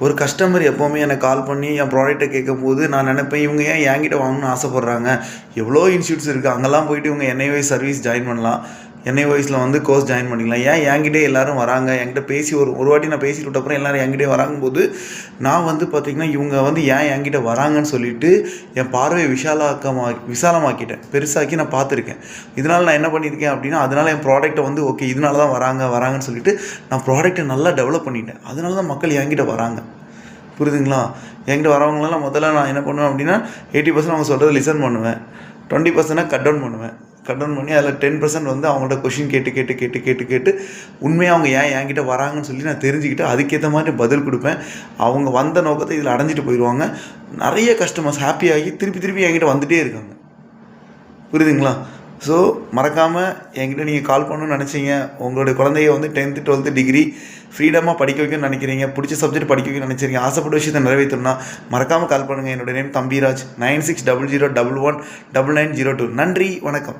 ஒரு கஸ்டமர் எப்போவுமே எனக்கு கால் பண்ணி என் ப்ராடக்ட்டை கேட்கும்போது நான் நினைப்பேன், இவங்க ஏன் என்கிட்ட வாங்கணும்னு ஆசைப்பட்றாங்க? எவ்வளோ இன்ஸ்டியூட்ஸ் இருக்குது, அங்கெல்லாம் போயிட்டு இவங்க என்ஐஒய்ஸ் சர்வீஸ் ஜாயின் பண்ணலாம். என்ஐஒய்ஸில் வந்து கோர்ஸ் ஜாயின் பண்ணிக்கலாம். ஏன் என்கிட்டே எல்லோரும் வராங்க? என்கிட்ட பேசி ஒரு வாட்டி நான் பேசிட்டு விட்டப்புறம் எல்லோரும் என்கிட்டே வராங்கும்போது நான் வந்து பார்த்திங்கன்னா இவங்க வந்து ஏன் என்கிட்ட வராங்கன்னு சொல்லிட்டு என் பார்வையை விசாலமாக்கிட்டேன், பெருசாக்கி நான் பார்த்துருக்கேன். இதனால் நான் என்ன பண்ணியிருக்கேன் அப்படின்னா, அதனால் என் ப்ராடக்ட்டை வந்து ஓகே இதனால தான் வராங்கன்னு சொல்லிட்டு நான் ப்ராடக்ட்டை நல்லா டெவலப் பண்ணிட்டேன். அதனால தான் மக்கள் என்கிட்ட வராங்க. புரியுதுங்களா? என்கிட்ட வரவங்களெல்லாம் முதல்ல நான் என்ன பண்ணுவேன் அப்படின்னா 80% அவங்க சொல்கிறது லிசன் பண்ணுவேன். 20% கட் டவுன் பண்ணுவேன். கட் டவுன் பண்ணி அதில் 10% வந்து அவங்கள்ட்ட கொஷின் கேட்டு உண்மையாக அவங்க ஏன் என்கிட்ட வராங்கன்னு சொல்லி நான் தெரிஞ்சுக்கிட்டு அதுக்கேற்ற மாதிரி பதில் கொடுப்பேன். அவங்க வந்த நோக்கத்தை இதில் அடைஞ்சிட்டு போயிடுவாங்க. நிறைய கஸ்டமர்ஸ் ஹாப்பியாகி திருப்பி என்கிட்ட வந்துகிட்டே இருக்காங்க. புரியுதுங்களா? ஸோ மறக்காமல் என்கிட்ட நீங்கள் கால் பண்ணணும்னு நினச்சிங்க, உங்களுடைய குழந்தைய வந்து 10th 12th டிகிரி ஃப்ரீடமாக படிக்க வைக்கணும்னு நினைக்கிறீங்க, பிடிச்ச சப்ஜெக்ட் படிக்க வைக்கணும்னு நினச்சிருக்கீங்க, ஆசைப்பட்ட விஷயத்தை நிறைவேற்றணும்னா மறக்காமல் கால் பண்ணுங்கள். என்னோடய நேம் தம்பிராஜ். 9600119902. நன்றி, வணக்கம்.